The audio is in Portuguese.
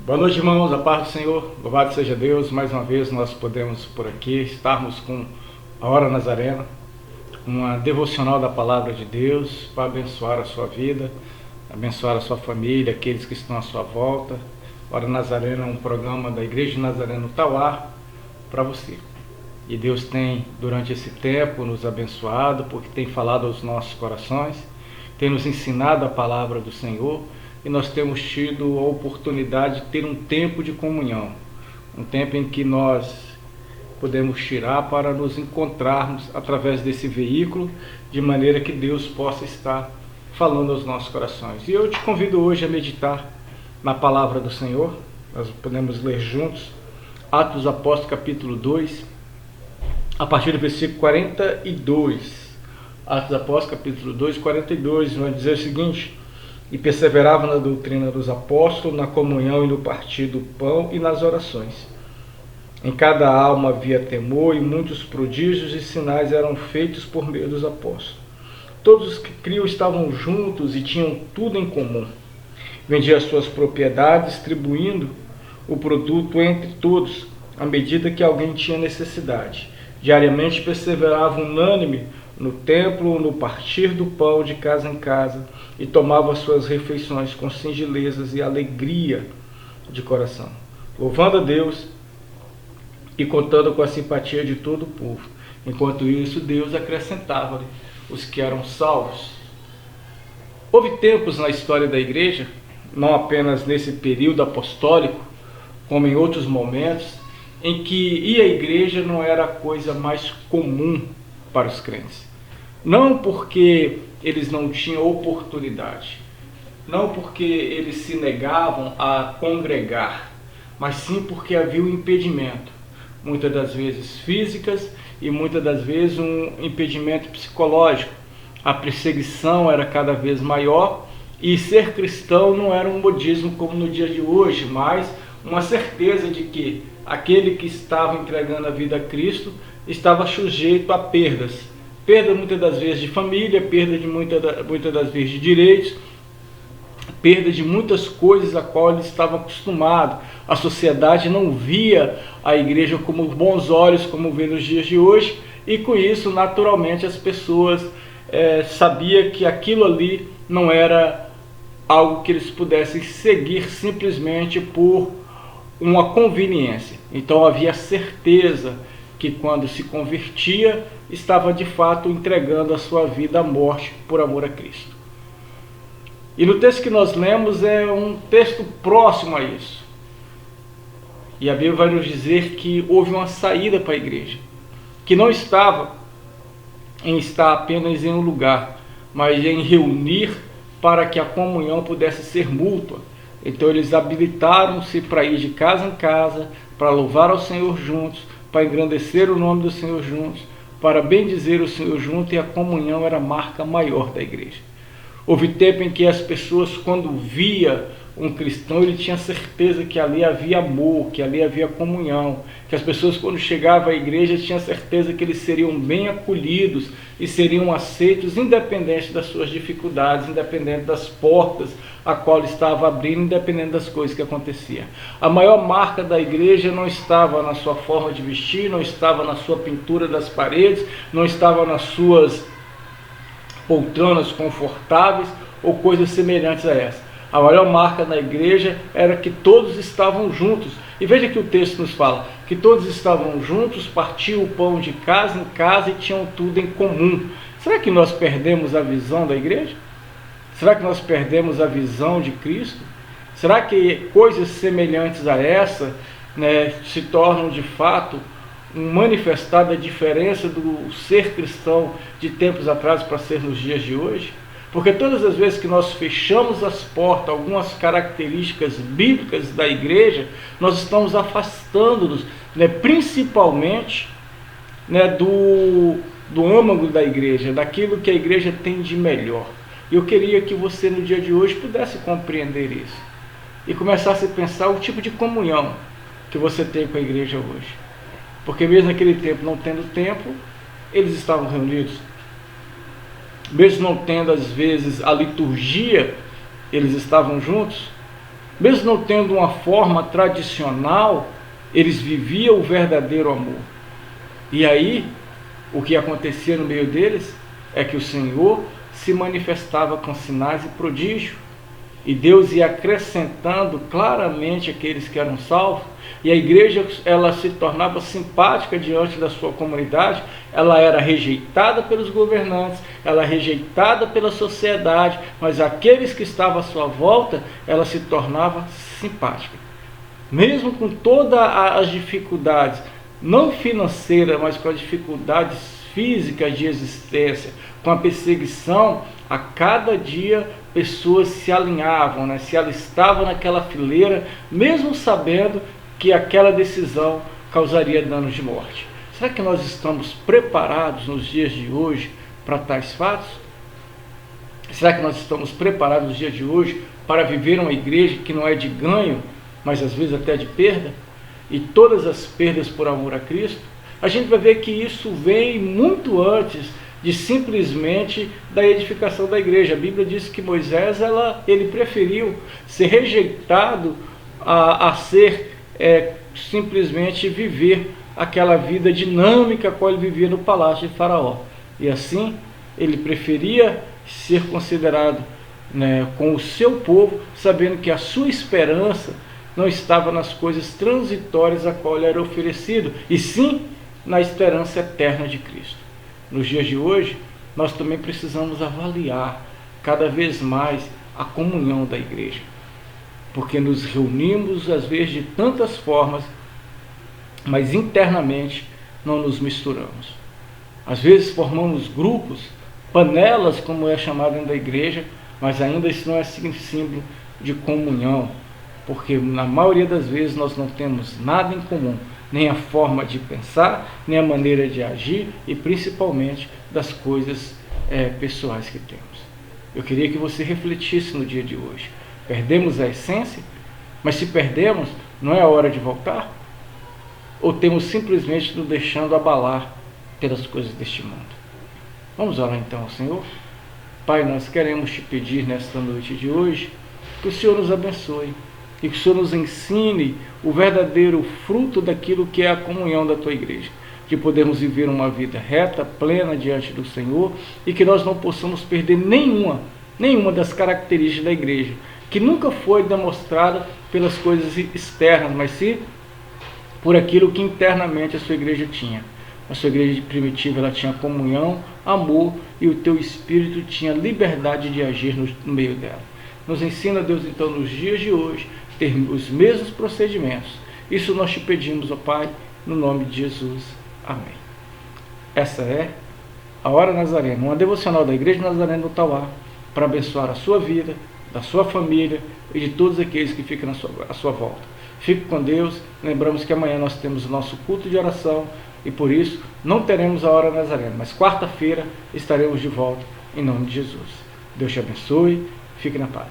Boa noite, irmãos, a paz do Senhor, louvado seja Deus. Mais uma vez nós podemos por aqui estarmos com a Hora Nazarena, uma devocional da Palavra de Deus para abençoar a sua vida, abençoar a sua família, aqueles que estão à sua volta. Hora Nazarena é um programa da Igreja de Nazareno Tauá para você. E Deus tem, durante esse tempo, nos abençoado, porque tem falado aos nossos corações, tem nos ensinado a palavra do Senhor, e nós temos tido a oportunidade de ter um tempo de comunhão, um tempo em que nós podemos tirar para nos encontrarmos através desse veículo, de maneira que Deus possa estar falando aos nossos corações. E eu te convido hoje a meditar na palavra do Senhor. Nós podemos ler juntos Atos dos Apóstolos, capítulo 2, a partir do versículo 42. Atos dos Apóstolos, capítulo 2, 42, vai dizer o seguinte: e perseverava na doutrina dos apóstolos, na comunhão e no partir do pão e nas orações. Em cada alma havia temor, e muitos prodígios e sinais eram feitos por meio dos apóstolos. Todos os que criam estavam juntos e tinham tudo em comum. Vendiam as suas propriedades, distribuindo o produto entre todos, à medida que alguém tinha necessidade. Diariamente perseveravam unânime no templo, no partir do pão de casa em casa, e tomavam suas refeições com singelezas e alegria de coração, louvando a Deus e contando com a simpatia de todo o povo. Enquanto isso, Deus acrescentava-lhe os que eram salvos. Houve tempos na história da igreja, não apenas nesse período apostólico, como em outros momentos, em que ir à igreja não era a coisa mais comum para os crentes. Não porque eles não tinham oportunidade, não porque eles se negavam a congregar, mas sim porque havia um impedimento, muitas das vezes físicas e muitas das vezes um impedimento psicológico. A perseguição era cada vez maior e ser cristão não era um modismo como no dia de hoje, mas uma certeza de que aquele que estava entregando a vida a Cristo estava sujeito a perdas. Perda muitas das vezes de família, perda de muitas das vezes de direitos, perda de muitas coisas a qual ele estava acostumado. A sociedade não via a igreja com bons olhos como vê nos dias de hoje, e com isso naturalmente as pessoas sabiam que aquilo ali não era algo que eles pudessem seguir simplesmente por uma conveniência. Então havia certeza que quando se convertia, estava de fato entregando a sua vida à morte por amor a Cristo. E no texto que nós lemos é um texto próximo a isso. E a Bíblia vai nos dizer que houve uma saída para a igreja, que não estava em estar apenas em um lugar, mas em reunir para que a comunhão pudesse ser mútua. Então eles habilitaram-se para ir de casa em casa, para louvar ao Senhor juntos, para engrandecer o nome do Senhor juntos, para bendizer o Senhor junto, e a comunhão era a marca maior da igreja. Houve tempo em que as pessoas, quando via um cristão, ele tinha certeza que ali havia amor, que ali havia comunhão, que as pessoas, quando chegavam à igreja, tinham certeza que eles seriam bem acolhidos e seriam aceitos, independente das suas dificuldades, independente das portas a qual ele estava abrindo, independente das coisas que aconteciam. A maior marca da igreja não estava na sua forma de vestir, não estava na sua pintura das paredes, não estava nas suas poltronas confortáveis ou coisas semelhantes a essa. A maior marca da igreja era que todos estavam juntos. E veja que o texto nos fala que todos estavam juntos, partiam o pão de casa em casa e tinham tudo em comum. Será que nós perdemos a visão da igreja? Será que nós perdemos a visão de Cristo? Será que coisas semelhantes a essa, se tornam de fato um manifestar da diferença do ser cristão de tempos atrás para ser nos dias de hoje? Porque todas as vezes que nós fechamos as portas, algumas características bíblicas da igreja, nós estamos afastando-nos, principalmente do âmago da igreja, daquilo que a igreja tem de melhor. E eu queria que você no dia de hoje pudesse compreender isso e começasse a pensar o tipo de comunhão que você tem com a igreja hoje. Porque mesmo naquele tempo, não tendo templo, eles estavam reunidos. Mesmo não tendo às vezes a liturgia, eles estavam juntos. Mesmo não tendo uma forma tradicional, eles viviam o verdadeiro amor. E aí, o que acontecia no meio deles é que o Senhor se manifestava com sinais e prodígios. E Deus ia acrescentando claramente aqueles que eram salvos. E a igreja, ela se tornava simpática diante da sua comunidade. Ela era rejeitada pelos governantes, ela era rejeitada pela sociedade, mas aqueles que estavam à sua volta, ela se tornava simpática. Mesmo com todas as dificuldades, não financeiras, mas com as dificuldades físicas de existência, com a perseguição, a cada dia pessoas se alinhavam, né? Se alistavam naquela fileira, mesmo sabendo que aquela decisão causaria danos de morte. Será que nós estamos preparados nos dias de hoje para tais fatos? Será que nós estamos preparados nos dias de hoje para viver uma igreja que não é de ganho, mas às vezes até de perda? E todas as perdas por amor a Cristo? A gente vai ver que isso vem muito antes de simplesmente da edificação da igreja. A Bíblia diz que Moisés ele preferiu ser rejeitado a ser simplesmente viver aquela vida dinâmica qual ele vivia no palácio de Faraó. E assim ele preferia ser considerado, né, com o seu povo, sabendo que a sua esperança não estava nas coisas transitórias a qual ele era oferecido, e sim na esperança eterna de Cristo. Nos dias de hoje, nós também precisamos avaliar cada vez mais a comunhão da igreja, porque nos reunimos às vezes de tantas formas, mas internamente não nos misturamos. Às vezes formamos grupos, panelas, como é chamado dentro da igreja, mas ainda isso não é símbolo de comunhão, porque na maioria das vezes nós não temos nada em comum, nem a forma de pensar, nem a maneira de agir e principalmente das coisas pessoais que temos. Eu queria que você refletisse no dia de hoje. Perdemos a essência? Mas se perdemos, não é a hora de voltar? Ou temos simplesmente nos deixando abalar pelas coisas deste mundo? Vamos orar então ao Senhor? Pai, nós queremos te pedir nesta noite de hoje que o Senhor nos abençoe e que o Senhor nos ensine o verdadeiro fruto daquilo que é a comunhão da tua igreja, que podemos viver uma vida reta, plena diante do Senhor e que nós não possamos perder nenhuma das características da igreja, que nunca foi demonstrada pelas coisas externas, mas sim por aquilo que internamente a sua igreja tinha. A sua igreja primitiva, ela tinha comunhão, amor, e o teu Espírito tinha liberdade de agir no meio dela. Nos ensina, Deus, então, nos dias de hoje, ter os mesmos procedimentos. Isso nós te pedimos, ó Pai, no nome de Jesus. Amém. Essa é a Hora Nazarena, uma devocional da Igreja Nazarena do Tauá, para abençoar a sua vida, da sua família e de todos aqueles que ficam à sua volta. Fique com Deus. Lembramos que amanhã nós temos o nosso culto de oração e por isso não teremos a Hora Nazarena, mas quarta-feira estaremos de volta em nome de Jesus. Deus te abençoe. Fique na paz.